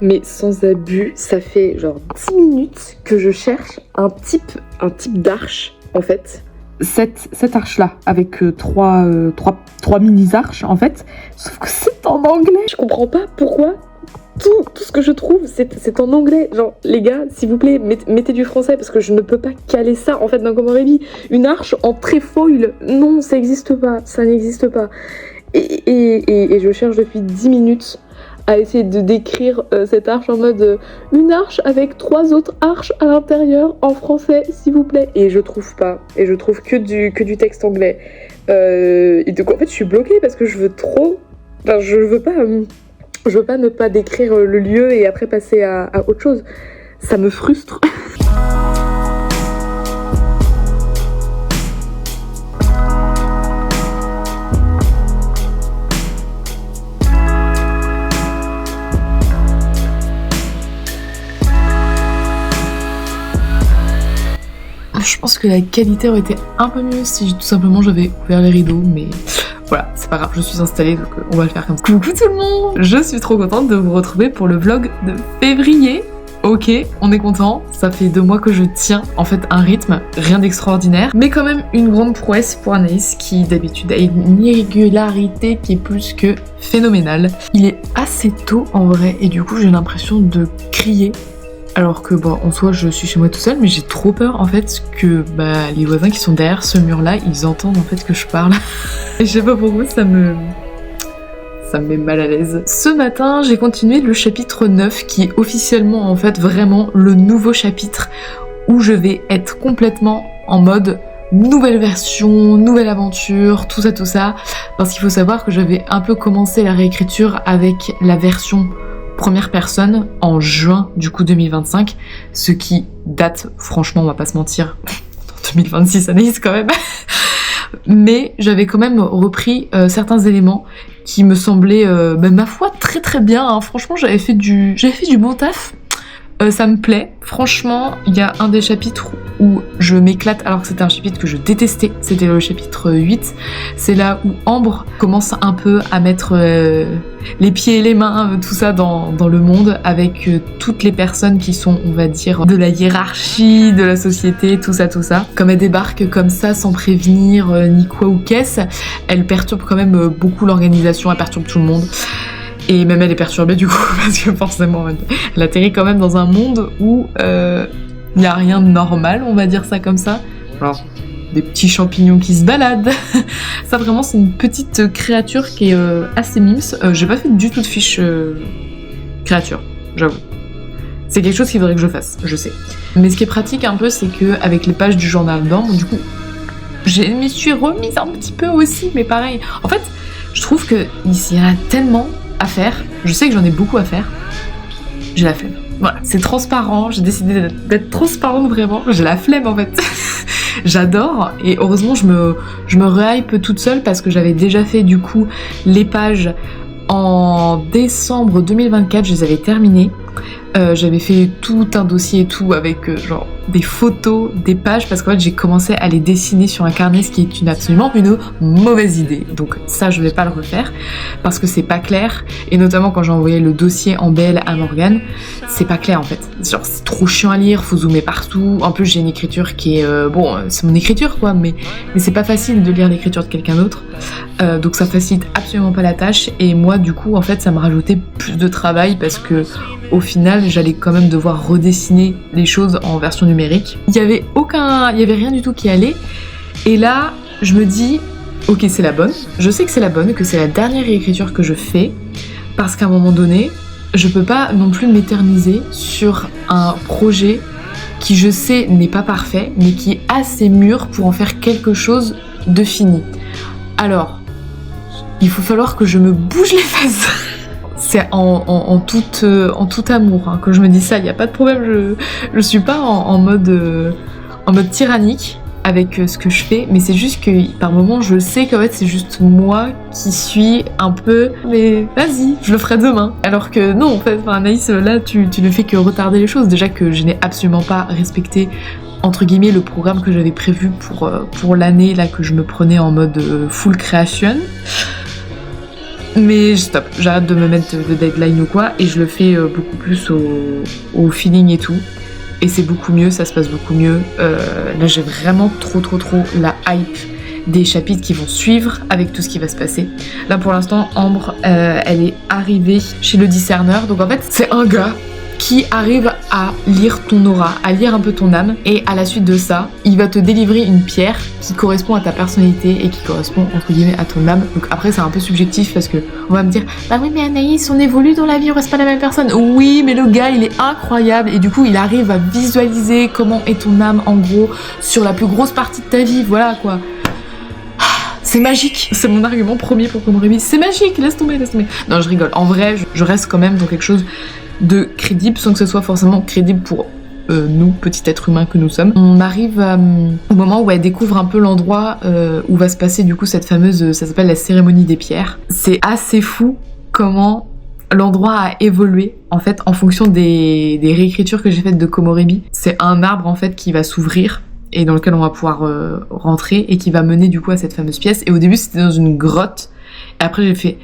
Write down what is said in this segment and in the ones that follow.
Mais sans abus, ça fait genre 10 minutes que je cherche un type d'arche en fait. Cette arche-là, avec trois mini-arches en fait, sauf que c'est en anglais. Je comprends pas pourquoi tout ce que je trouve c'est en anglais. Genre les gars, s'il vous plaît, mettez du français parce que je ne peux pas caler ça en fait d'un Common Baby. Une arche en tréfoil, non, ça n'existe pas, Et je cherche depuis 10 minutes à essayer de décrire cette arche en mode une arche avec 3 autres arches à l'intérieur en français, s'il vous plaît. Et je trouve pas. Et je trouve que du texte anglais. Et donc en fait, je suis bloquée parce que je veux trop. Enfin, je veux pas ne pas décrire le lieu et après passer à autre chose. Ça me frustre. Je pense que la qualité aurait été un peu mieux si tout simplement j'avais ouvert les rideaux, mais voilà, c'est pas grave, je suis installée donc on va le faire comme ça. Coucou tout le monde, je suis trop contente de vous retrouver pour le vlog de février. Ok, on est content, ça fait 2 mois que je tiens en fait un rythme, rien d'extraordinaire, mais quand même une grande prouesse pour Anaïs qui d'habitude a une irrégularité qui est plus que phénoménale. Il est assez tôt en vrai et du coup j'ai l'impression de crier. Alors que bon, en soi je suis chez moi tout seul, mais j'ai trop peur en fait que les voisins qui sont derrière ce mur là, ils entendent en fait que je parle. Et je sais pas pourquoi ça me met mal à l'aise. Ce matin j'ai continué le chapitre 9 qui est officiellement en fait vraiment le nouveau chapitre où je vais être complètement en mode nouvelle version, nouvelle aventure, tout ça. Parce qu'il faut savoir que j'avais un peu commencé la réécriture avec la version première personne en juin du coup 2025, ce qui date, franchement on va pas se mentir, 2026 Anaïs quand même, mais j'avais quand même repris certains éléments qui me semblaient ma foi très très bien, hein. Franchement j'avais fait du bon taf. Ça me plaît, franchement, il y a un des chapitres où je m'éclate alors que c'était un chapitre que je détestais, c'était le chapitre 8, c'est là où Ambre commence un peu à mettre les pieds et les mains, tout ça dans le monde avec toutes les personnes qui sont, on va dire, de la hiérarchie, de la société, tout ça. Comme elle débarque comme ça sans prévenir ni quoi ou qu'est-ce, elle perturbe quand même beaucoup l'organisation, elle perturbe tout le monde. Et même elle est perturbée du coup parce que forcément elle atterrit quand même dans un monde où il n'y a rien de normal, on va dire ça comme ça. Alors des petits champignons qui se baladent. Ça vraiment c'est une petite créature qui est assez mimes. J'ai pas fait du tout de fiche créature, j'avoue. C'est quelque chose qu'il faudrait que je fasse, je sais. Mais ce qui est pratique un peu c'est que avec les pages du journal d'Ambre, du coup je m'y suis remise un petit peu aussi, mais pareil. En fait je trouve que ici il y en a tellement à faire, je sais que j'en ai beaucoup à faire, j'ai la flemme. Voilà, c'est transparent, j'ai décidé d'être transparente vraiment, j'ai la flemme en fait. J'adore et heureusement je me rehype toute seule parce que j'avais déjà fait du coup les pages en décembre 2024, je les avais terminées. J'avais fait tout un dossier et tout avec genre des photos, des pages parce qu'en fait j'ai commencé à les dessiner sur un carnet, ce qui est absolument une mauvaise idée. Donc ça je vais pas le refaire parce que c'est pas clair et notamment quand j'ai envoyé le dossier en BL à Morgane, c'est pas clair en fait. Genre c'est trop chiant à lire, faut zoomer partout. En plus j'ai une écriture qui est c'est mon écriture quoi, mais c'est pas facile de lire l'écriture de quelqu'un d'autre. Donc ça facilite absolument pas la tâche et moi du coup en fait ça me rajoutait plus de travail parce que au final j'allais quand même devoir redessiner les choses en version numérique. Il y avait rien du tout qui allait et là je me dis ok c'est la bonne, je sais que c'est la bonne, que c'est la dernière réécriture que je fais parce qu'à un moment donné je peux pas non plus m'éterniser sur un projet qui je sais n'est pas parfait mais qui est assez mûr pour en faire quelque chose de fini. Alors il faut falloir que je me bouge les fesses. C'est en tout amour hein, que je me dis ça, il n'y a pas de problème, je suis pas en mode tyrannique avec ce que je fais, mais c'est juste que par moments je sais qu'en fait c'est juste moi qui suis un peu mais vas-y, je le ferai demain. Alors que non en fait, Anaïs là tu ne fais que retarder les choses, déjà que je n'ai absolument pas respecté entre guillemets le programme que j'avais prévu pour l'année là que je me prenais en mode full création. Mais stop, j'arrête de me mettre de deadline ou quoi, et je le fais beaucoup plus au feeling et tout. Et c'est beaucoup mieux, ça se passe beaucoup mieux. Là j'ai vraiment trop la hype des chapitres qui vont suivre avec tout ce qui va se passer. Là pour l'instant, Ambre, elle est arrivée chez le discerneur. Donc en fait, c'est un gars qui arrive à lire ton aura, à lire un peu ton âme, et à la suite de ça, il va te délivrer une pierre qui correspond à ta personnalité et qui correspond entre guillemets à ton âme. Donc après c'est un peu subjectif parce que on va me dire bah oui mais Anaïs, on évolue dans la vie, on reste pas la même personne. Oui mais le gars il est incroyable et du coup il arrive à visualiser comment est ton âme en gros sur la plus grosse partie de ta vie, voilà quoi. C'est magique, c'est mon argument premier pour Komorebi, c'est magique, laisse tomber. Non je rigole, en vrai je reste quand même dans quelque chose de crédible sans que ce soit forcément crédible pour nous, petits êtres humains que nous sommes. On arrive au moment où elle découvre un peu l'endroit où va se passer du coup cette fameuse, ça s'appelle la cérémonie des pierres. C'est assez fou comment l'endroit a évolué en fait en fonction des réécritures que j'ai faites de Komorebi. C'est un arbre en fait qui va s'ouvrir et dans lequel on va pouvoir rentrer et qui va mener du coup à cette fameuse pièce. Et au début c'était dans une grotte et après j'ai fait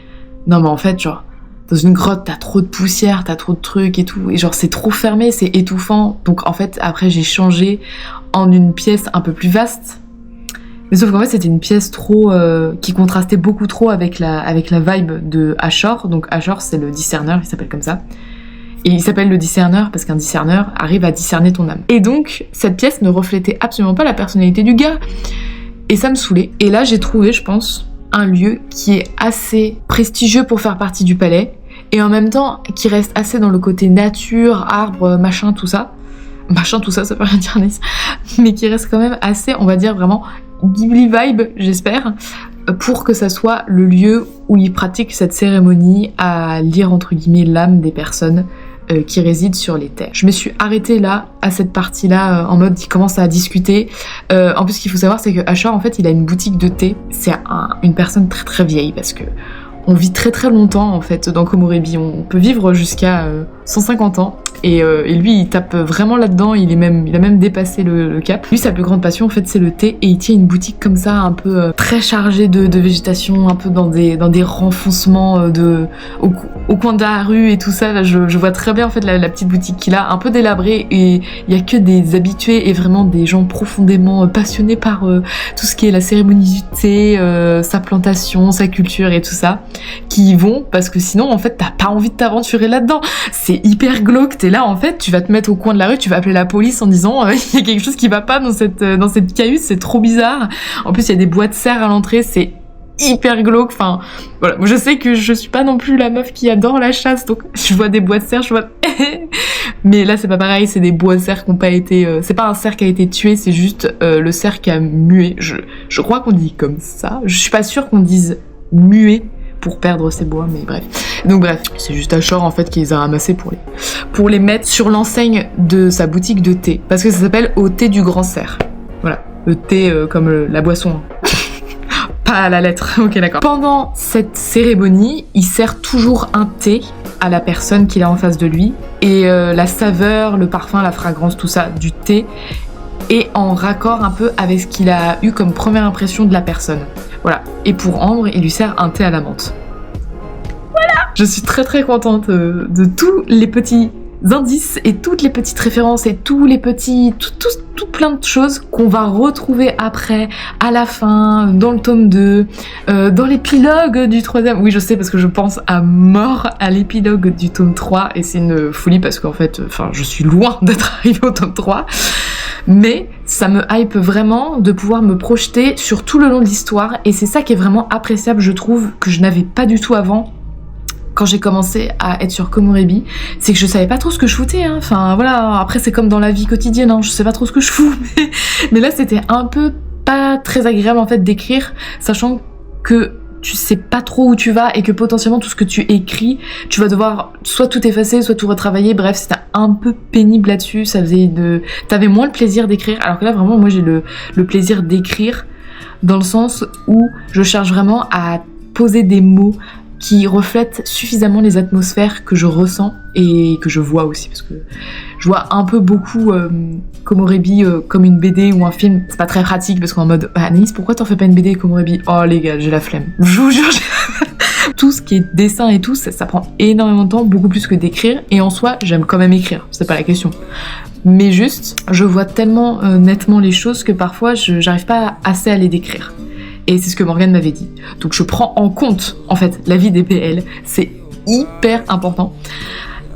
non mais en fait genre dans une grotte, t'as trop de poussière, t'as trop de trucs et tout, et genre c'est trop fermé, c'est étouffant. Donc en fait, après j'ai changé en une pièce un peu plus vaste. Mais sauf qu'en fait, c'était une pièce trop qui contrastait beaucoup trop avec la vibe de Ashor. Donc Ashor, c'est le discerneur, il s'appelle comme ça. Et il s'appelle le discerneur parce qu'un discerneur arrive à discerner ton âme. Et donc, cette pièce ne reflétait absolument pas la personnalité du gars. Et ça me saoulait. Et là, j'ai trouvé, je pense, un lieu qui est assez prestigieux pour faire partie du palais. Et en même temps, qui reste assez dans le côté nature, arbre, machin, tout ça. Machin, tout ça, ça veut rien dire, Nice. Mais qui reste quand même assez, on va dire, vraiment Ghibli vibe, j'espère, pour que ça soit le lieu où ils pratiquent cette cérémonie à lire, entre guillemets, l'âme des personnes qui résident sur les terres. Je me suis arrêtée là, à cette partie-là, en mode, ils commencent à discuter. En plus, ce qu'il faut savoir, c'est que Ashor, en fait, il a une boutique de thé. C'est une personne très très vieille, parce que on vit très très longtemps en fait dans Komorebi, on peut vivre jusqu'à 150 ans et lui il tape vraiment là-dedans, il a même dépassé le cap. Lui sa plus grande passion en fait c'est le thé et il tient une boutique comme ça un peu très chargée de végétation, un peu dans des renfoncements au coin de la rue et tout ça. Là, je vois très bien en fait la petite boutique qu'il a, un peu délabrée, et il y a que des habitués et vraiment des gens profondément passionnés par tout ce qui est la cérémonie du thé, sa plantation, sa culture et tout ça, qui y vont parce que sinon en fait t'as pas envie de t'aventurer là-dedans. C'est hyper glauque, t'es là en fait, tu vas te mettre au coin de la rue, tu vas appeler la police en disant il y a quelque chose qui va pas dans cette cahute, c'est trop bizarre. En plus il y a des bois de serre à l'entrée, c'est hyper glauque. Enfin voilà, je sais que je suis pas non plus la meuf qui adore la chasse, donc je vois des bois de serre, je vois mais là c'est pas pareil, c'est des bois de cerf qui ont pas été c'est pas un cerf qui a été tué, c'est juste le cerf qui a mué. Je crois qu'on dit comme ça, je suis pas sûre qu'on dise muet pour perdre ses bois, mais bref. Donc bref, c'est juste Ashor en fait qui les a ramassés pour les mettre sur l'enseigne de sa boutique de thé, parce que ça s'appelle au thé du grand cerf. Voilà, le thé comme la boisson. Pas à la lettre, ok d'accord. Pendant cette cérémonie, il sert toujours un thé à la personne qu'il a en face de lui, et la saveur, le parfum, la fragrance, tout ça du thé est en raccord un peu avec ce qu'il a eu comme première impression de la personne. Voilà. Et pour Ambre, il lui sert un thé à la menthe. Voilà. Je suis très très contente de tous les petits indices et toutes les petites références et tous les petits... tout plein de choses qu'on va retrouver après, à la fin, dans le tome 2, dans l'épilogue du 3e. Oui, je sais, parce que je pense à mort à l'épilogue du tome 3, et c'est une folie parce qu'en fait, je suis loin d'être arrivée au tome 3. Mais ça me hype vraiment de pouvoir me projeter sur tout le long de l'histoire, et c'est ça qui est vraiment appréciable, je trouve, que je n'avais pas du tout avant quand j'ai commencé à être sur Komorebi. C'est que je savais pas trop ce que je foutais, hein. Enfin voilà, après c'est comme dans la vie quotidienne, hein. Je sais pas trop ce que je fous, mais là c'était un peu pas très agréable en fait d'écrire, sachant que tu sais pas trop où tu vas et que potentiellement tout ce que tu écris, tu vas devoir soit tout effacer, soit tout retravailler. Bref, c'était un peu pénible là-dessus. T'avais moins le plaisir d'écrire, alors que là vraiment moi j'ai le plaisir d'écrire dans le sens où je cherche vraiment à poser des mots qui reflètent suffisamment les atmosphères que je ressens et que je vois aussi, parce que je vois un peu beaucoup Komorebi comme une BD ou un film. C'est pas très pratique parce qu'en mode Anaïs, pourquoi t'en fais pas une BD Komorebi? Oh les gars, j'ai la flemme, je vous jure, Tout ce qui est dessin et tout, ça prend énormément de temps, beaucoup plus que d'écrire. Et en soi, j'aime quand même écrire, c'est pas la question. Mais juste, je vois tellement nettement les choses que parfois, j'arrive pas assez à les décrire. Et c'est ce que Morgane m'avait dit. Donc je prends en compte, en fait, la vie des PL. C'est hyper important.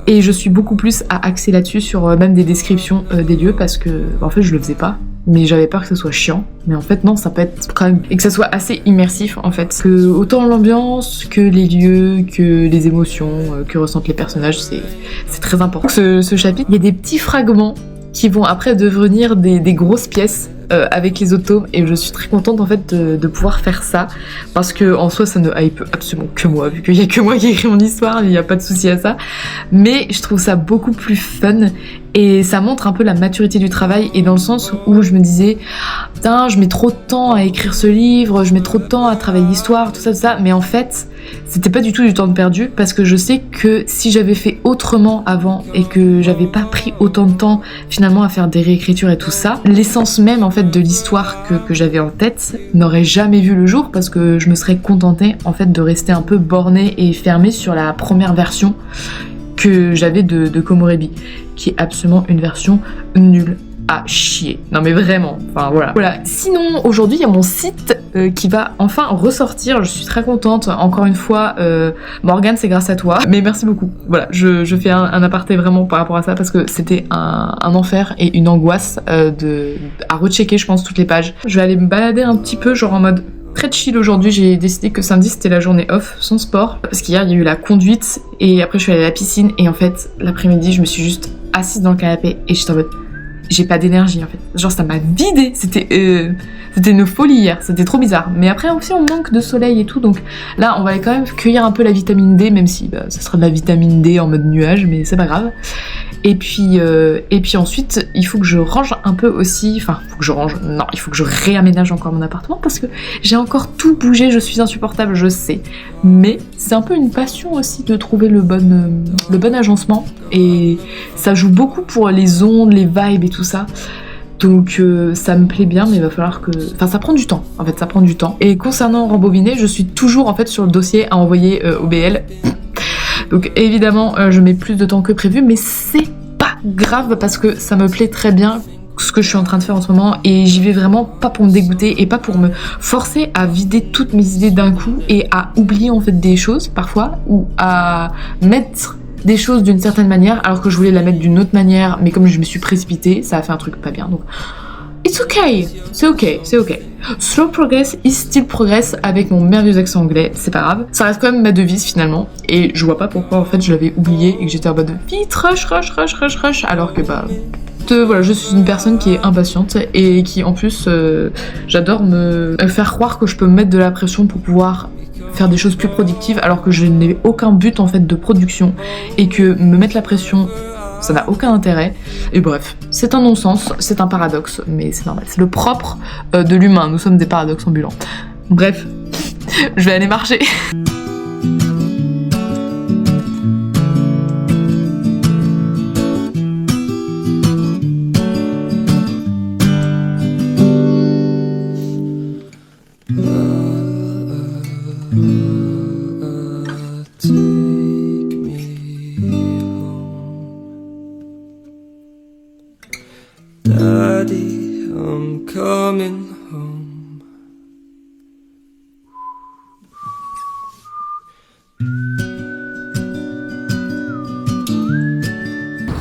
Et je suis beaucoup plus à axer là-dessus sur même des descriptions des lieux parce que, en fait, je le faisais pas. Mais j'avais peur que ce soit chiant. Mais en fait, non, ça peut être quand même... Et que ça soit assez immersif, en fait. Que autant l'ambiance, que les lieux, que les émotions, que ressentent les personnages, c'est très important. Ce chapitre, il y a des petits fragments qui vont après devenir des grosses pièces avec les autres tomes, et je suis très contente en fait de pouvoir faire ça, parce que en soi ça ne hype absolument que moi, vu qu'il y a que moi qui écris mon histoire, il n'y a pas de souci à ça, mais je trouve ça beaucoup plus fun, et ça montre un peu la maturité du travail, et dans le sens où je me disais, putain, je mets trop de temps à écrire ce livre, je mets trop de temps à travailler l'histoire, tout ça, mais en fait, c'était pas du tout du temps de perdu, parce que je sais que si j'avais fait autrement avant, et que j'avais pas pris autant de temps finalement à faire des réécritures et tout ça, l'essence même en fait de l'histoire que j'avais en tête n'aurait jamais vu le jour, parce que je me serais contentée en fait de rester un peu bornée et fermée sur la première version que j'avais de Komorebi, qui est absolument une version nulle à chier. Non mais vraiment, enfin voilà. Voilà. Sinon, aujourd'hui, il y a mon site qui va enfin ressortir. Je suis très contente. Encore une fois, Morgane, c'est grâce à toi. Mais merci beaucoup. Voilà, je fais un aparté vraiment par rapport à ça, parce que c'était un enfer et une angoisse à rechecker, je pense, toutes les pages. Je vais aller me balader un petit peu, genre en mode très chill aujourd'hui. J'ai décidé que samedi c'était la journée off, sans sport, parce qu'hier il y a eu la conduite et après je suis allée à la piscine, et en fait l'après-midi je me suis juste assise dans le canapé et j'étais en mode j'ai pas d'énergie en fait. Genre ça m'a vidé, c'était une folie hier, c'était trop bizarre. Mais après aussi on manque de soleil et tout, donc là on va aller quand même cueillir un peu la vitamine D, même si ça sera de la vitamine D en mode nuage, mais c'est pas grave. Et puis ensuite, il faut que je range un peu aussi, enfin, il faut que je réaménage encore mon appartement, parce que j'ai encore tout bougé, je suis insupportable, je sais. Mais c'est un peu une passion aussi de trouver le bon agencement, et ça joue beaucoup pour les ondes, les vibes et tout ça. Donc ça me plaît bien, mais il va falloir que... Enfin, ça prend du temps, en fait, ça prend du temps. Et concernant Rembobiner, je suis toujours en fait sur le dossier à envoyer au BL. Donc évidemment, je mets plus de temps que prévu, mais c'est pas grave, parce que ça me plaît très bien ce que je suis en train de faire en ce moment, et j'y vais vraiment pas pour me dégoûter et pas pour me forcer à vider toutes mes idées d'un coup et à oublier en fait des choses parfois, ou à mettre des choses d'une certaine manière alors que je voulais la mettre d'une autre manière, mais comme je me suis précipitée, ça a fait un truc pas bien. Donc it's okay, c'est ok. Slow progress is still progress, avec mon merveilleux accent anglais, c'est pas grave. Ça reste quand même ma devise finalement, et je vois pas pourquoi en fait je l'avais oublié et que j'étais en mode vite rush, alors que voilà, je suis une personne qui est impatiente et qui en plus j'adore me faire croire que je peux me mettre de la pression pour pouvoir faire des choses plus productives, alors que je n'ai aucun but en fait de production, et que me mettre la pression, ça n'a aucun intérêt. Et bref, c'est un non-sens, c'est un paradoxe, mais c'est normal, c'est le propre de l'humain, nous sommes des paradoxes ambulants. Bref, je vais aller marcher. Daddy, I'm coming home.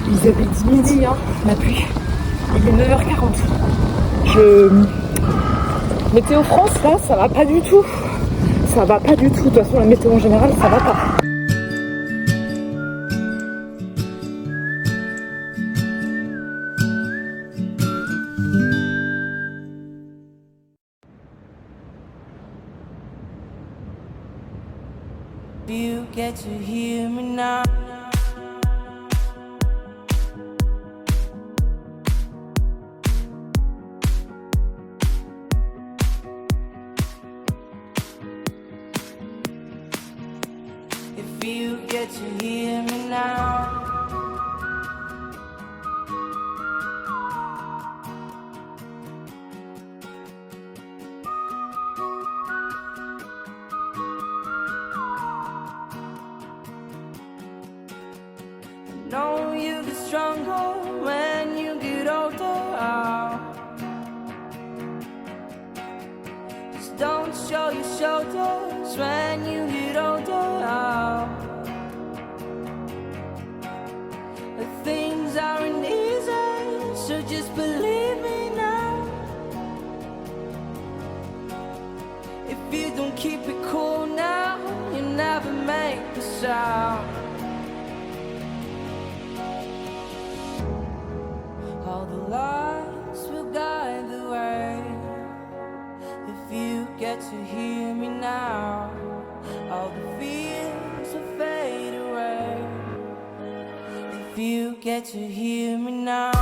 Ils habitent midi, hein, la pluie. Il est 9h40. Météo France, là, ça va pas du tout. Ça va pas du tout. De toute façon, la météo en général, ça va pas. You get to hear me now. If you get to hear me now. all your shoulders when you get older. Things aren't easy, so just believe me now. If you don't keep it cool now, you never make a sound. All the lights will guide the way. If you get to hear me now, all the fears will fade away. If you get to hear me now.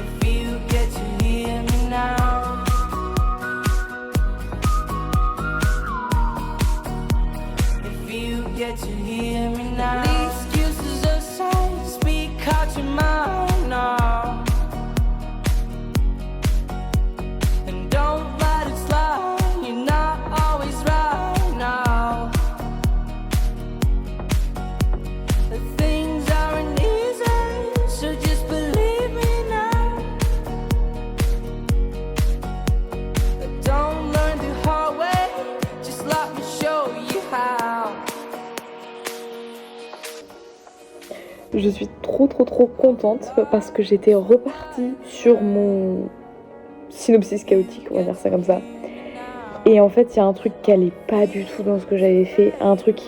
If you get to hear me now. If you get to hear me now. The excuses aside, speak out your mind now. And don't let it slide, you're not always right now. The things aren't easy, so just believe me now. Don't learn the hard way, just let me show you how. Je suis trop contente parce que j'étais repartie sur mon synopsis chaotique, on va dire ça comme ça. Et en fait, il y a un truc qui allait pas du tout dans ce que j'avais fait, un truc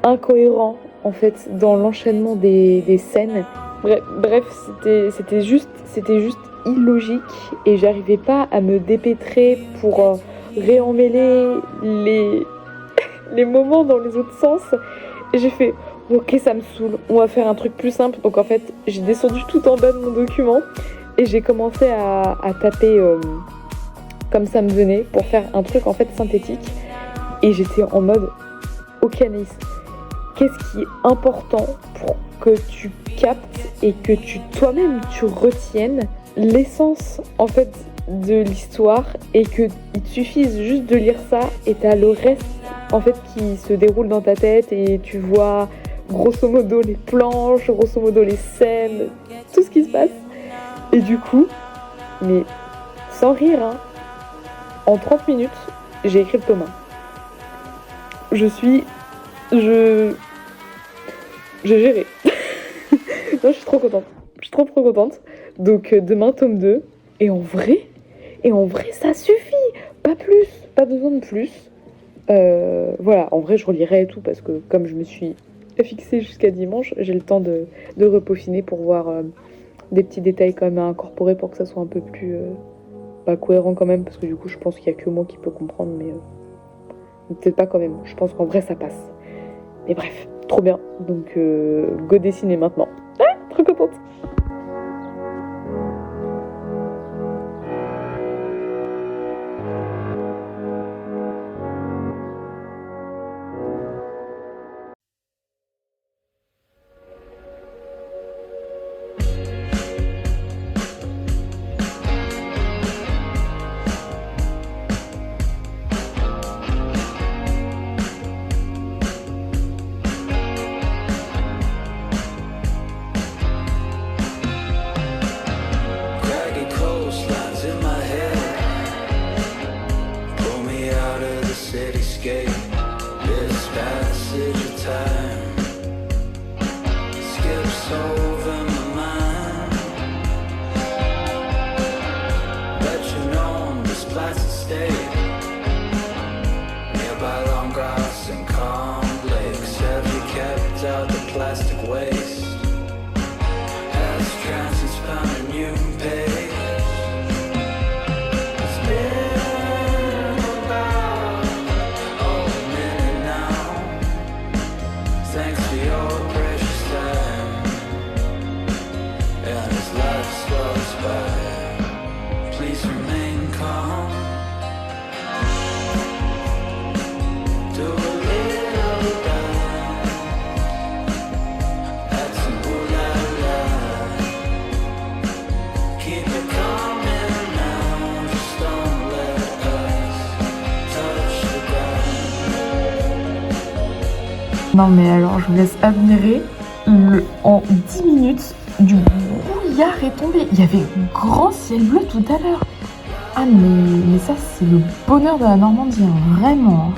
incohérent en fait dans l'enchaînement des scènes. Bref, c'était juste illogique et j'arrivais pas à me dépêtrer pour réemmêler les moments dans les autres sens. Et j'ai fait ok, ça me saoule, on va faire un truc plus simple. Donc en fait, j'ai descendu tout en bas de mon document et j'ai commencé à taper comme ça me venait pour faire un truc en fait synthétique. Et j'étais en mode ok Anaïs, qu'est-ce qui est important pour que tu captes et que toi-même tu retiennes l'essence en fait de l'histoire et que il te suffise juste de lire ça et t'as le reste en fait qui se déroule dans ta tête et tu vois grosso modo les planches, grosso modo les scènes, tout ce qui se passe. Et du coup, mais sans rire, hein, en 30 minutes, j'ai écrit le tome 1. J'ai géré. Non, je suis trop contente. Je suis trop contente. Donc demain, tome 2. Et en vrai, ça suffit. Pas plus. Pas besoin de plus. Voilà, en vrai, je relirai et tout parce que comme je me suis fixée jusqu'à dimanche, j'ai le temps de repeaufiner pour voir des petits détails quand même à incorporer pour que ça soit un peu plus cohérent quand même, parce que du coup, je pense qu'il n'y a que moi qui peux comprendre, mais peut-être pas quand même. Je pense qu'en vrai, ça passe. Mais bref, trop bien. Donc, go dessiner maintenant. Ah, trop contente. Non mais alors je vous laisse admirer en 10 minutes du brouillard brouillard est tombé. Il y avait grand ciel bleu tout à l'heure. Ah mais ça c'est le bonheur de la Normandie, hein, vraiment.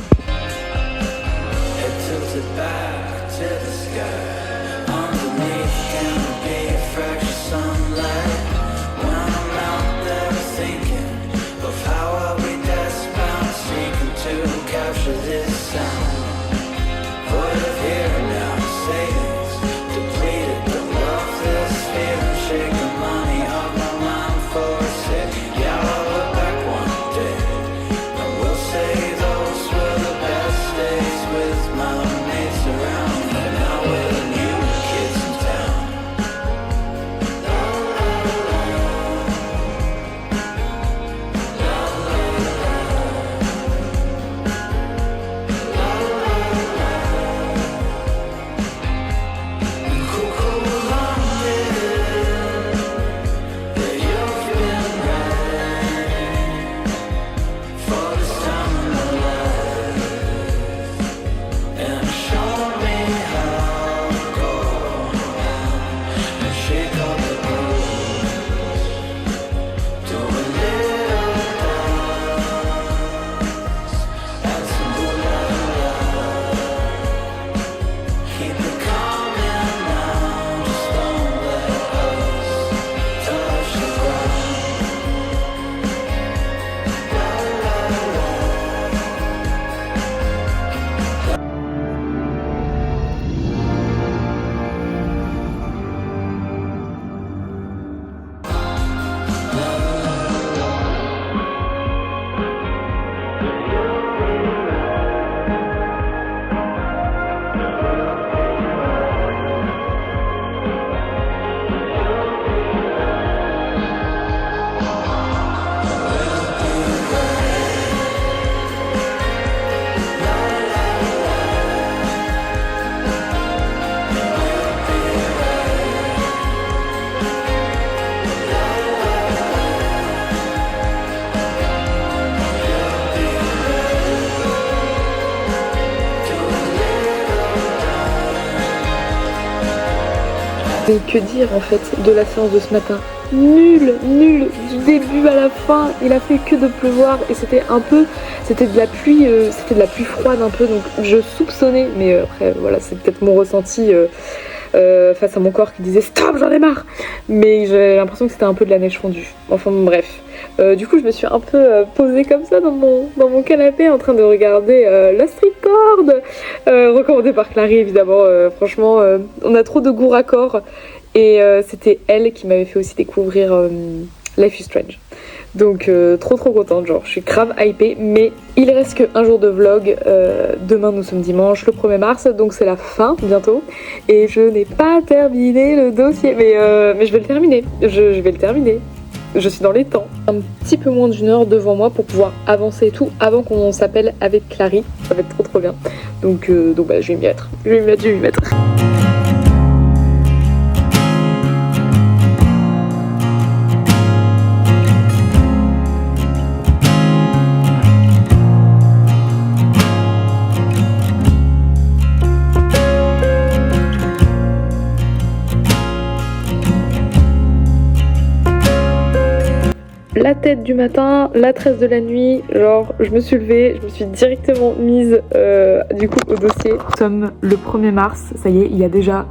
Mais que dire en fait de la séance de ce matin? Nul, du début à la fin, il a fait que de pleuvoir et c'était de la pluie froide un peu, donc je soupçonnais, mais après voilà, c'est peut-être mon ressenti face à mon corps qui disait stop, j'en ai marre, mais j'ai l'impression que c'était un peu de la neige fondue. Enfin bref, du coup je me suis un peu posée comme ça dans mon canapé en train de regarder Lost Record, recommandé par Clary évidemment. Franchement on a trop de goût raccord et c'était elle qui m'avait fait aussi découvrir Life is Strange. Donc trop contente, genre je suis grave hypée, mais il reste qu'un jour de vlog. Demain nous sommes dimanche, le 1er mars, donc c'est la fin bientôt et je n'ai pas terminé le dossier, mais je vais le terminer, je vais le terminer. Je suis dans les temps. Un petit peu moins d'une heure devant moi pour pouvoir avancer et tout avant qu'on s'appelle avec Clary. Ça va être trop bien. Donc bah, je vais m'y mettre. La tête du matin, la tresse de la nuit, genre je me suis levée, je me suis directement mise du coup au dossier. Nous sommes le 1er mars, ça y est, il y a déjà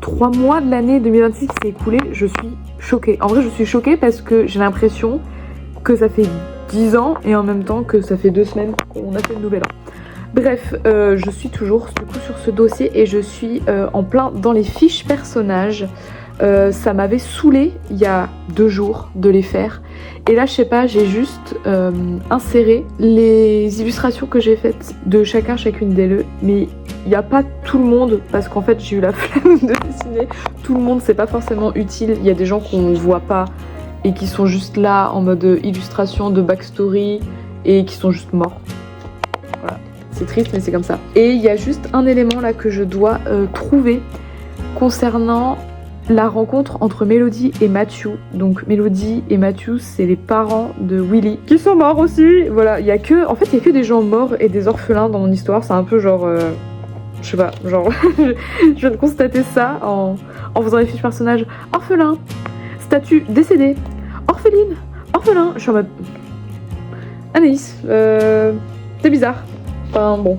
3 mois de l'année 2026 qui s'est écoulée, je suis choquée. En vrai je suis choquée parce que j'ai l'impression que ça fait 10 ans et en même temps que ça fait 2 semaines qu'on a fait le nouvel an. Bref, je suis toujours du coup sur ce dossier et je suis en plein dans les fiches personnages. Ça m'avait saoulée il y a 2 jours de les faire et là je sais pas, j'ai juste inséré les illustrations que j'ai faites de chacune d'elles, mais il n'y a pas tout le monde parce qu'en fait j'ai eu la flemme de dessiner tout le monde, c'est pas forcément utile. Il y a des gens qu'on voit pas et qui sont juste là en mode illustration de backstory et qui sont juste morts. Voilà, c'est triste mais c'est comme ça. Et il y a juste un élément là que je dois trouver concernant la rencontre entre Mélodie et Matthew. Donc Mélodie et Matthew, c'est les parents de Willy qui sont morts aussi. Voilà, il y a que des gens morts et des orphelins dans mon histoire. C'est un peu genre je sais pas, genre je viens de constater ça en faisant les fiches personnages orphelins, statue décédée, orpheline, orphelin. Je suis en mode Anaïs, c'est bizarre. Enfin bon.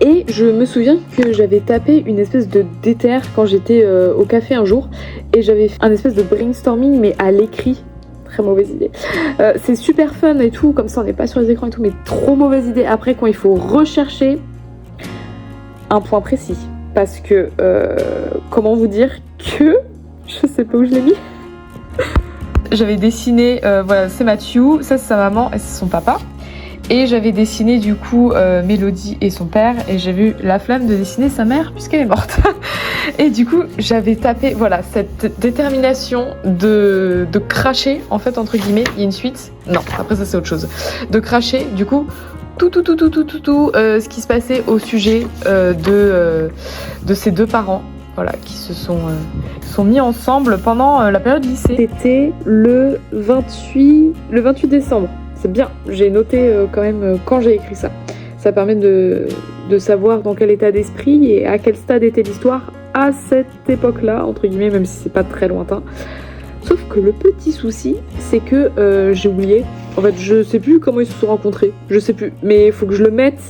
Et je me souviens que j'avais tapé une espèce de déterre quand j'étais au café un jour et j'avais fait un espèce de brainstorming mais à l'écrit. Très mauvaise idée. C'est super fun et tout, comme ça on n'est pas sur les écrans et tout, mais trop mauvaise idée après quand il faut rechercher un point précis. Parce que, comment vous dire que, je sais pas où je l'ai mis. J'avais dessiné, voilà, c'est Matthew, ça c'est sa maman et c'est son papa. Et j'avais dessiné du coup Mélodie et son père et j'ai eu la flemme de dessiner sa mère puisqu'elle est morte. Et du coup j'avais tapé voilà cette détermination de cracher en fait entre guillemets, il y a une suite, non après ça c'est autre chose, de cracher du coup tout ce qui se passait au sujet de ces deux parents. Voilà, qui se sont mis ensemble pendant la période lycée. C'était le 28 décembre. C'est bien, j'ai noté quand même quand j'ai écrit ça. Ça permet de savoir dans quel état d'esprit et à quel stade était l'histoire à cette époque-là, entre guillemets, même si c'est pas très lointain. Sauf que le petit souci, c'est que j'ai oublié. En fait, je sais plus comment ils se sont rencontrés. Je sais plus, mais il faut que je le mette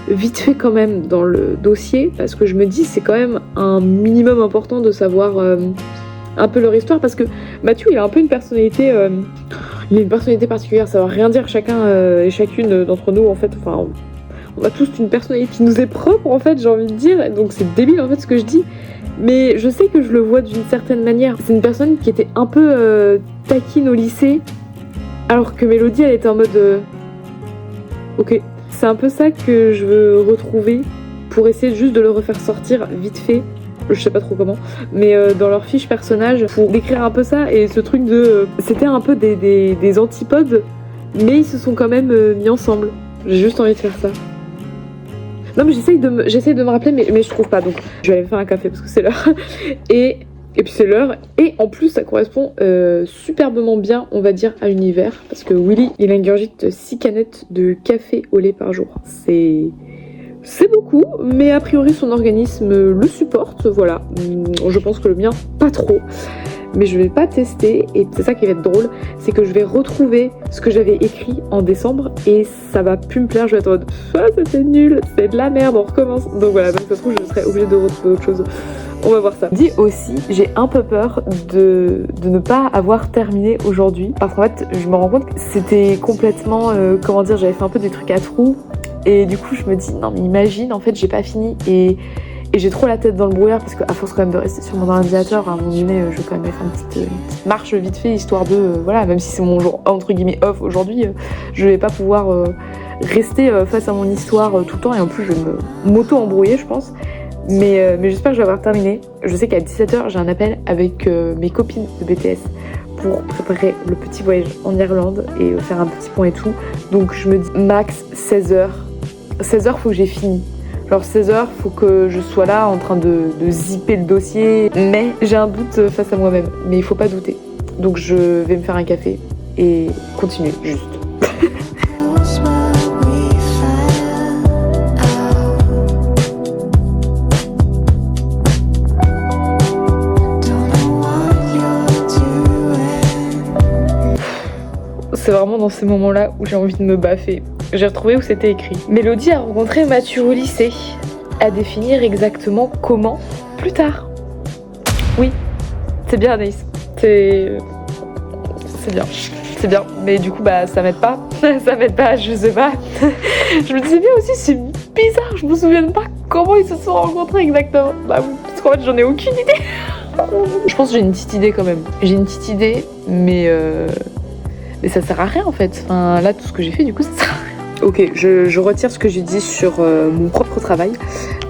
vite fait quand même dans le dossier parce que je me dis c'est quand même un minimum important de savoir un peu leur histoire parce que Matthew il a un peu une personnalité il a une personnalité particulière, ça va rien dire chacun et chacune d'entre nous en fait, enfin on a tous une personnalité qui nous est propre en fait, j'ai envie de dire, donc c'est débile en fait ce que je dis, mais je sais que je le vois d'une certaine manière. C'est une personne qui était un peu taquine au lycée alors que Mélodie elle était en mode ok. C'est un peu ça que je veux retrouver pour essayer juste de le refaire sortir vite fait, je sais pas trop comment, mais dans leur fiche personnage pour décrire un peu ça et ce truc de... C'était un peu des antipodes, mais ils se sont quand même mis ensemble. J'ai juste envie de faire ça. Non mais j'essaye de me rappeler mais je trouve pas, donc je vais aller me faire un café parce que c'est l'heure. Et puis c'est l'heure, et en plus ça correspond superbement bien, on va dire, à l'univers, parce que Willy, il ingurgite 6 canettes de café au lait par jour. C'est beaucoup, mais a priori son organisme le supporte, voilà. Je pense que le mien, pas trop. Mais je vais pas tester, et c'est ça qui va être drôle, c'est que je vais retrouver ce que j'avais écrit en décembre, et ça va plus me plaire, je vais être en mode ah c'était nul, c'est de la merde, on recommence. Donc voilà, donc ça se trouve je serai obligée de retrouver autre chose. On va voir ça. Dis aussi, j'ai un peu peur de ne pas avoir terminé aujourd'hui, parce qu'en fait je me rends compte que c'était complètement, comment dire, j'avais fait un peu des trucs à trous, et du coup je me dis non mais imagine, en fait j'ai pas fini, et j'ai trop la tête dans le brouillard parce qu'à force quand même de rester sur mon ordinateur, à un moment donné, je vais quand même faire une petite marche vite fait, histoire de, voilà, même si c'est mon jour entre guillemets off aujourd'hui, je vais pas pouvoir rester face à mon histoire tout le temps, et en plus je vais m'auto-embrouiller je pense, mais j'espère que je vais avoir terminé. Je sais qu'à 17h j'ai un appel avec mes copines de BTS pour préparer le petit voyage en Irlande et faire un petit point et tout, donc je me dis max 16h faut que j'ai fini. Genre 16h, faut que je sois là en train de zipper le dossier. Mais j'ai un doute face à moi-même. Mais il faut pas douter. Donc je vais me faire un café et continuer juste. C'est vraiment dans ces moments-là où j'ai envie de me baffer. J'ai retrouvé où c'était écrit. Mélodie a rencontré Matthew au lycée. À définir exactement comment plus tard. Oui, c'est bien Anaïs. C'est bien. C'est bien. Mais du coup, bah ça m'aide pas. Ça m'aide pas, je sais pas. Je me disais bien aussi, c'est bizarre. Je me souviens pas comment ils se sont rencontrés exactement. Bah oui, parce qu'en fait, j'en ai aucune idée. Je pense que j'ai une petite idée quand même. J'ai une petite idée, mais ça sert à rien en fait. Enfin, là, tout ce que j'ai fait, du coup, ça sert à rien. Ok, je retire ce que j'ai dit sur mon propre travail.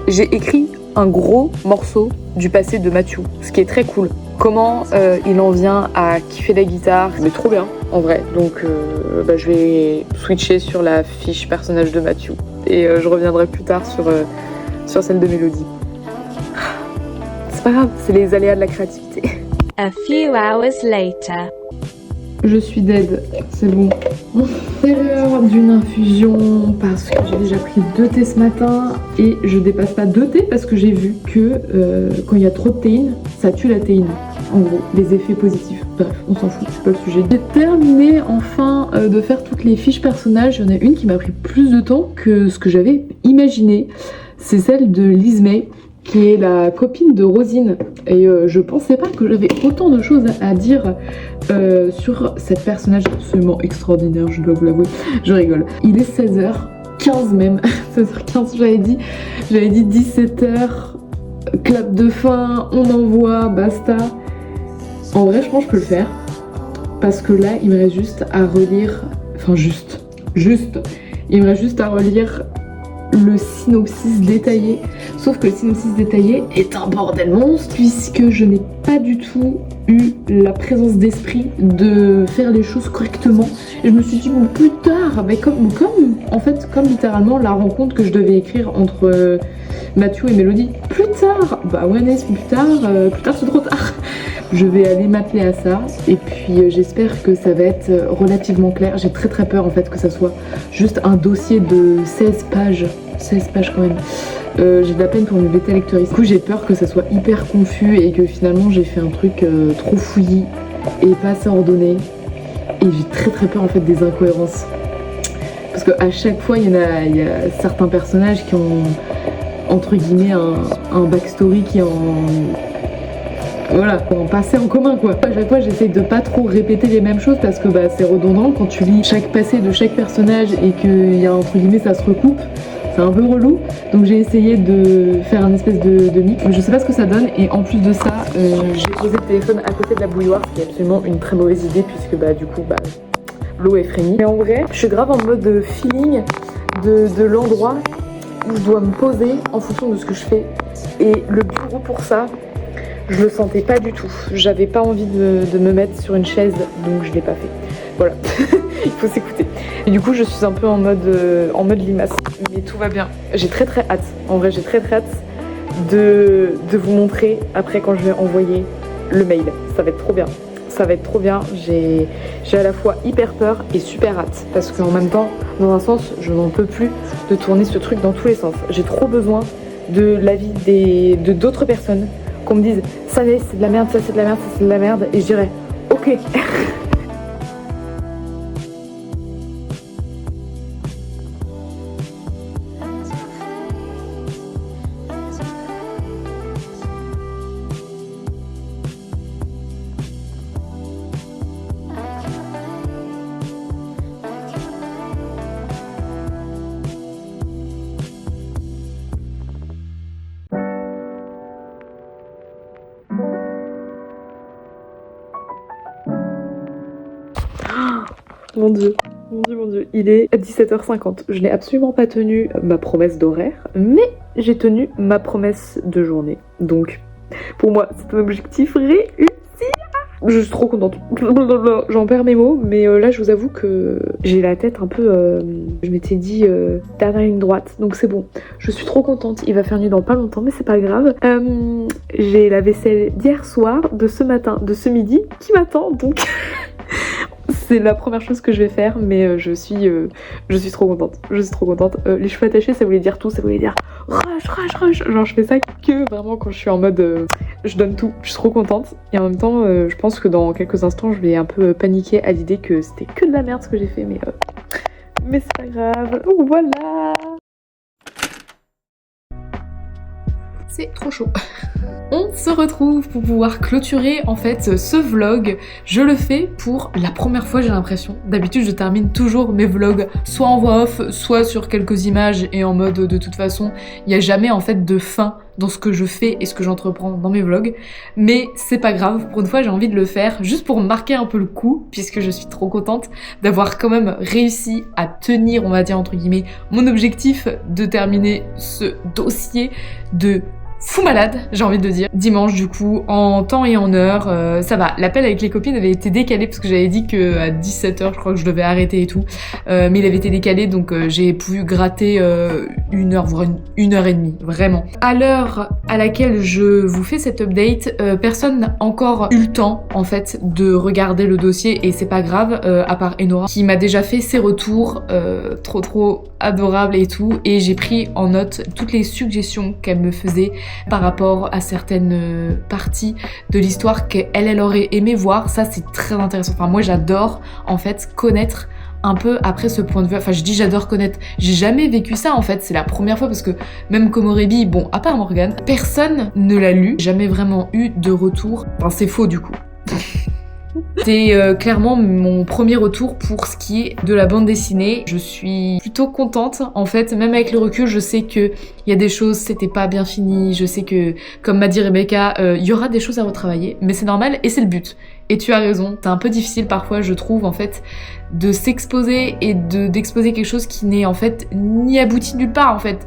J'ai écrit un gros morceau du passé de Matthew, ce qui est très cool. Comment il en vient à kiffer la guitare, mais trop bien en vrai. Donc je vais switcher sur la fiche personnage de Matthew et je reviendrai plus tard sur celle de Mélodie. C'est pas grave, c'est les aléas de la créativité. A few hours later. Je suis dead, c'est bon. C'est l'heure d'une infusion parce que j'ai déjà pris 2 thés ce matin et je dépasse pas 2 thés parce que j'ai vu que quand il y a trop de théine, ça tue la théine. en gros, les effets positifs. Bref, on s'en fout, c'est pas le sujet. J'ai terminé enfin de faire toutes les fiches personnages. Il y en a une qui m'a pris plus de temps que ce que j'avais imaginé. C'est celle de Liz May, qui est la copine de Rosine. Et je pensais pas que j'avais autant de choses à dire sur cette personnage absolument extraordinaire, je dois vous l'avouer. Je rigole. Il est 16h15 même, 16h15 j'avais dit 17h, clap de fin, on envoie, basta. En vrai je pense que je peux le faire, parce que là il me reste juste à relire, enfin juste, il me reste juste à relire le synopsis détaillé, sauf que le synopsis détaillé est un bordel monstre puisque je n'ai pas du tout eu la présence d'esprit de faire les choses correctement, et je me suis dit bon, plus tard, mais comme littéralement la rencontre que je devais écrire entre Mathieu et Mélodie, plus tard, bah ouais Ness, plus tard c'est trop tard. Je vais aller m'atteler à ça, et puis j'espère que ça va être relativement clair. J'ai très peur en fait que ça soit juste un dossier de 16 pages quand même. J'ai de la peine pour une bêta lectrice. Du coup j'ai peur que ça soit hyper confus et que finalement j'ai fait un truc trop fouillis et pas assez ordonné. Et j'ai très peur en fait des incohérences. Parce qu'à chaque fois il y a certains personnages qui ont entre guillemets un backstory qui est en passé en commun quoi. À chaque fois j'essaye de pas trop répéter les mêmes choses parce que c'est redondant quand tu lis chaque passé de chaque personnage et qu'il y a entre guillemets ça se recoupe. C'est un peu relou, donc j'ai essayé de faire un espèce de mix. Je sais pas ce que ça donne, et en plus de ça, j'ai posé le téléphone à côté de la bouilloire, ce qui est absolument une très mauvaise idée puisque du coup l'eau est frémie. Mais en vrai, je suis grave en mode feeling de l'endroit où je dois me poser en fonction de ce que je fais. Et le bureau pour ça, je le sentais pas du tout. J'avais pas envie de me mettre sur une chaise, donc je l'ai pas fait. Voilà, il faut s'écouter. Et du coup, je suis un peu en mode limace. Mais tout va bien. J'ai très hâte. En vrai, j'ai très hâte de vous montrer après quand je vais envoyer le mail. Ça va être trop bien. Ça va être trop bien. J'ai à la fois hyper peur et super hâte. Parce qu'en même temps, dans un sens, je n'en peux plus de tourner ce truc dans tous les sens. J'ai trop besoin de l'avis de d'autres personnes. Qu'on me dise, ça c'est de la merde, ça c'est de la merde, ça c'est de la merde. Et je dirais, ok. Mon dieu, il est 17h50. Je n'ai absolument pas tenu ma promesse d'horaire, mais j'ai tenu ma promesse de journée. Donc, pour moi, c'est un objectif réussi. Je suis trop contente. J'en perds mes mots, mais là, je vous avoue que j'ai la tête un peu... je m'étais dit dernière ligne droite, donc c'est bon. Je suis trop contente. Il va faire nuit dans pas longtemps, mais c'est pas grave. J'ai la vaisselle d'hier soir, de ce matin, de ce midi, qui m'attend, donc... C'est la première chose que je vais faire, mais je suis trop contente. Je suis trop contente. Les cheveux attachés, ça voulait dire tout, ça voulait dire rush. Genre je fais ça que vraiment quand je suis en mode je donne tout. Je suis trop contente. Et en même temps, je pense que dans quelques instants, je vais un peu paniquer à l'idée que c'était que de la merde ce que j'ai fait, mais c'est pas grave. Oh, voilà. C'est trop chaud. On se retrouve pour pouvoir clôturer en fait ce vlog. Je le fais pour la première fois, j'ai l'impression. D'habitude je termine toujours mes vlogs soit en voix off, soit sur quelques images et en mode de toute façon il n'y a jamais en fait de fin dans ce que je fais et ce que j'entreprends dans mes vlogs. Mais c'est pas grave, pour une fois j'ai envie de le faire juste pour marquer un peu le coup, puisque je suis trop contente d'avoir quand même réussi à tenir, on va dire entre guillemets, mon objectif de terminer ce dossier de fou malade, j'ai envie de dire. Dimanche du coup, en temps et en heure, ça va. L'appel avec les copines avait été décalé parce que j'avais dit qu'à 17h je crois que je devais arrêter et tout. Mais il avait été décalé, donc j'ai pu gratter 1 heure, voire 1 heure et demie, vraiment. À l'heure à laquelle je vous fais cette update, personne n'a encore eu le temps en fait de regarder le dossier, et c'est pas grave, à part Enora qui m'a déjà fait ses retours trop adorable et tout, et j'ai pris en note toutes les suggestions qu'elle me faisait par rapport à certaines parties de l'histoire qu'elle aurait aimé voir. Ça c'est très intéressant. Enfin moi j'adore en fait connaître un peu après ce point de vue. Enfin je dis j'adore connaître, j'ai jamais vécu ça en fait, c'est la première fois parce que même Komorebi, bon à part Morgane, personne ne l'a lu, jamais vraiment eu de retour. Enfin c'est faux du coup. C'est clairement mon premier retour pour ce qui est de la bande dessinée. Je suis plutôt contente en fait, même avec le recul je sais que il y a des choses c'était pas bien fini, je sais que comme m'a dit Rebecca, il y aura des choses à retravailler, mais c'est normal et c'est le but. Et tu as raison, c'est un peu difficile parfois je trouve en fait de s'exposer et d'exposer quelque chose qui n'est en fait ni abouti nulle part en fait.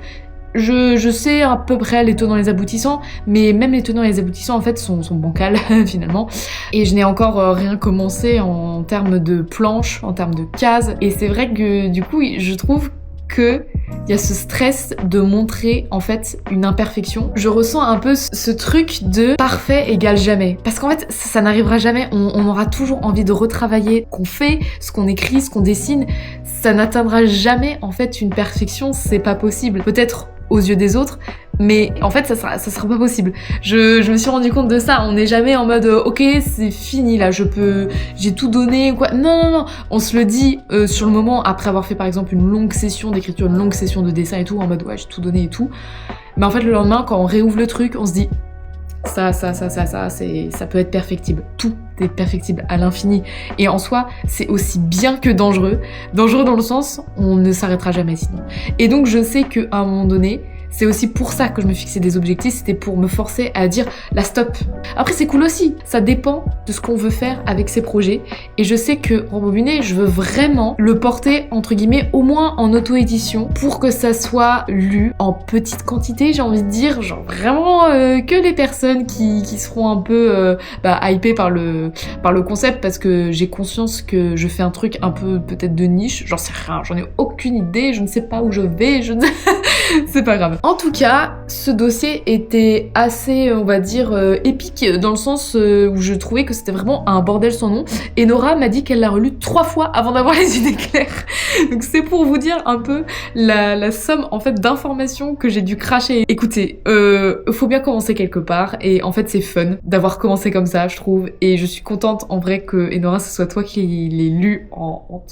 Je sais à peu près les tenants et les aboutissants, mais même les tenants et les aboutissants en fait sont bancals finalement. Et je n'ai encore rien commencé en termes de planches, en termes de cases. Et c'est vrai que du coup je trouve que il y a ce stress de montrer en fait une imperfection. Je ressens un peu ce truc de parfait égale jamais. Parce qu'en fait ça n'arrivera jamais, on aura toujours envie de retravailler ce qu'on fait, ce qu'on écrit, ce qu'on dessine. Ça n'atteindra jamais en fait une perfection, c'est pas possible. Peut-être aux yeux des autres, mais en fait ça sera pas possible. Je me suis rendu compte de ça, on n'est jamais en mode ok c'est fini là, j'ai tout donné ou quoi. Non, on se le dit sur le moment après avoir fait par exemple une longue session d'écriture, une longue session de dessin et tout, en mode ouais j'ai tout donné et tout. Mais en fait le lendemain quand on réouvre le truc, on se dit ça peut être perfectible. Tout est perfectible à l'infini. Et en soi, c'est aussi bien que dangereux. Dangereux dans le sens, on ne s'arrêtera jamais sinon. Et donc je sais qu'à un moment donné, c'est aussi pour ça que je me fixais des objectifs, c'était pour me forcer à dire la stop. Après c'est cool aussi, ça dépend de ce qu'on veut faire avec ses projets. Et je sais que Rembobiné, je veux vraiment le porter entre guillemets au moins en auto-édition pour que ça soit lu en petite quantité, j'ai envie de dire, genre vraiment que les personnes qui seront un peu hypées par le concept, parce que j'ai conscience que je fais un truc un peu peut-être de niche, j'en sais rien, j'en ai aucune idée, je ne sais pas où je vais, c'est pas grave. En tout cas, ce dossier était assez, on va dire, épique, dans le sens où je trouvais que c'était vraiment un bordel sans nom. Et Nora m'a dit qu'elle l'a relu 3 fois avant d'avoir les idées claires. Donc c'est pour vous dire un peu la somme en fait d'informations que j'ai dû cracher. Écoutez, faut bien commencer quelque part, et en fait c'est fun d'avoir commencé comme ça, je trouve. Et je suis contente en vrai que Enora ce soit toi qui l'ait lu en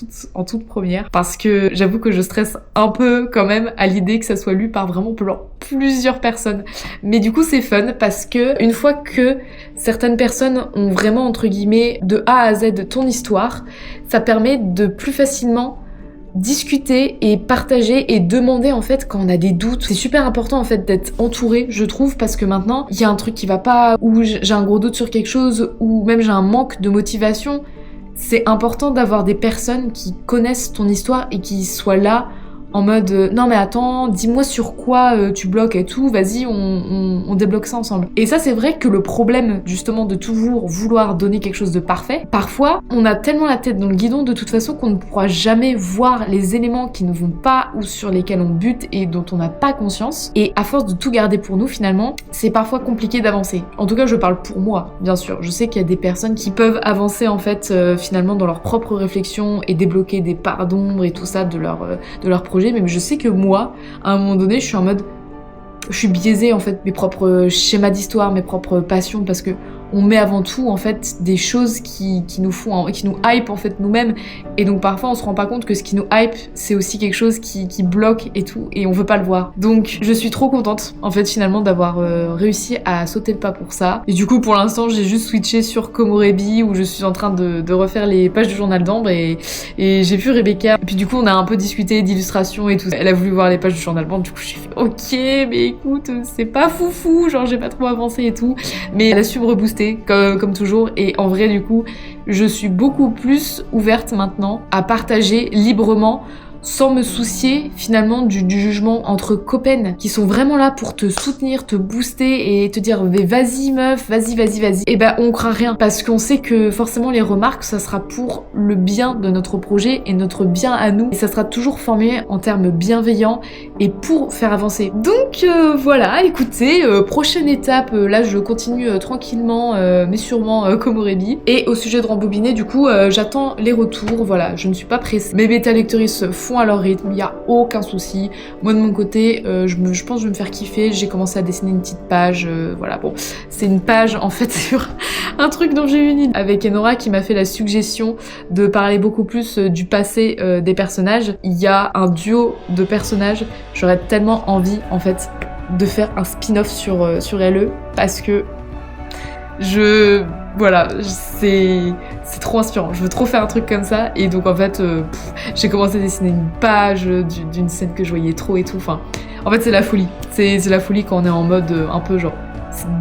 toute première, parce que j'avoue que je stresse un peu quand même à l'idée que ça soit lu par vraiment plusieurs personnes. Mais du coup c'est fun parce que une fois que certaines personnes ont vraiment entre guillemets de A à Z ton histoire, ça permet de plus facilement discuter et partager et demander en fait quand on a des doutes. C'est super important en fait d'être entouré, je trouve, parce que maintenant il y a un truc qui va pas, ou j'ai un gros doute sur quelque chose, ou même j'ai un manque de motivation. C'est important d'avoir des personnes qui connaissent ton histoire et qui soient là en mode non mais attends, dis-moi sur quoi tu bloques et tout, vas-y on débloque ça ensemble. Et ça c'est vrai que le problème justement de toujours vouloir donner quelque chose de parfait, parfois on a tellement la tête dans le guidon de toute façon qu'on ne pourra jamais voir les éléments qui ne vont pas ou sur lesquels on bute et dont on n'a pas conscience, et à force de tout garder pour nous finalement c'est parfois compliqué d'avancer. En tout cas je parle pour moi bien sûr, je sais qu'il y a des personnes qui peuvent avancer en fait finalement dans leur propre réflexion et débloquer des parts d'ombre et tout ça de leur projet. Mais je sais que moi, à un moment donné, je suis en mode... Je suis biaisée en fait, mes propres schémas d'histoire, mes propres passions, parce que on met avant tout en fait des choses qui nous font, qui nous hype en fait nous-mêmes, et donc parfois on se rend pas compte que ce qui nous hype c'est aussi quelque chose qui bloque et tout, et on veut pas le voir. Donc je suis trop contente en fait finalement d'avoir réussi à sauter le pas pour ça. Et du coup pour l'instant j'ai juste switché sur Komorebi où je suis en train de refaire les pages du journal d'Ambre, et j'ai vu Rebecca, et puis du coup on a un peu discuté d'illustration et tout. Elle a voulu voir les pages du journal d'Ambre, du coup j'ai fait ok mais écoute c'est pas foufou, genre j'ai pas trop avancé et tout, mais elle a su me rebooster comme toujours, et en vrai du coup je suis beaucoup plus ouverte maintenant à partager librement sans me soucier finalement du jugement entre copaines qui sont vraiment là pour te soutenir, te booster et te dire vas-y meuf, vas-y, et ben on croit rien parce qu'on sait que forcément les remarques ça sera pour le bien de notre projet et notre bien à nous, et ça sera toujours formé en termes bienveillants et pour faire avancer. Donc voilà, écoutez, prochaine étape, là je continue tranquillement mais sûrement Komorebi, et au sujet de Rembobiné du coup j'attends les retours, voilà, je ne suis pas pressée. Mes bêta lectrices font à leur rythme, il n'y a aucun souci. Moi de mon côté, je pense que je vais me faire kiffer. J'ai commencé à dessiner une petite page, voilà, bon, c'est une page en fait sur un truc dont j'ai eu une idée avec Enora qui m'a fait la suggestion de parler beaucoup plus du passé des personnages. Il y a un duo de personnages, j'aurais tellement envie en fait de faire un spin-off sur LE parce que voilà, c'est trop inspirant. Je veux trop faire un truc comme ça. Et donc en fait, j'ai commencé à dessiner une page d'une scène que je voyais trop et tout. Enfin, en fait, c'est la folie. C'est la folie quand on est en mode un peu genre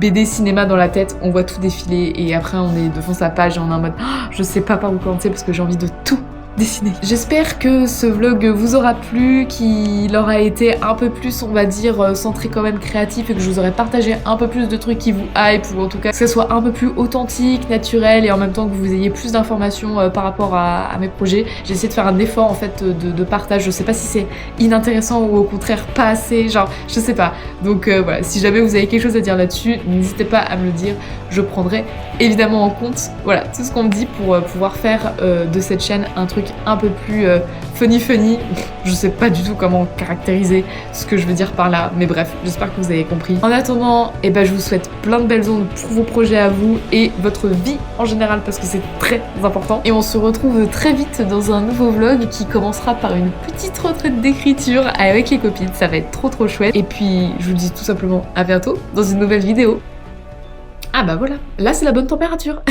BD cinéma dans la tête. On voit tout défiler et après on est devant sa page et on est en mode je sais pas par où commencer parce que j'ai envie de tout dessiner. J'espère que ce vlog vous aura plu, qu'il aura été un peu plus, on va dire, centré quand même créatif et que je vous aurai partagé un peu plus de trucs qui vous hype ou en tout cas que ce soit un peu plus authentique, naturel et en même temps que vous ayez plus d'informations par rapport à mes projets. J'ai essayé de faire un effort en fait de partage. Je sais pas si c'est inintéressant ou au contraire pas assez, genre je sais pas. Donc voilà, si jamais vous avez quelque chose à dire là-dessus, n'hésitez pas à me le dire. Je prendrai évidemment en compte voilà tout ce qu'on me dit pour pouvoir faire de cette chaîne un truc un peu plus funny. Je sais pas du tout comment caractériser ce que je veux dire par là, mais bref, j'espère que vous avez compris. En attendant, eh ben, je vous souhaite plein de belles ondes pour vos projets à vous et votre vie en général parce que c'est très important. Et on se retrouve très vite dans un nouveau vlog qui commencera par une petite retraite d'écriture avec les copines. Ça va être trop chouette. Et puis, je vous dis tout simplement à bientôt dans une nouvelle vidéo. Ah bah voilà, là c'est la bonne température.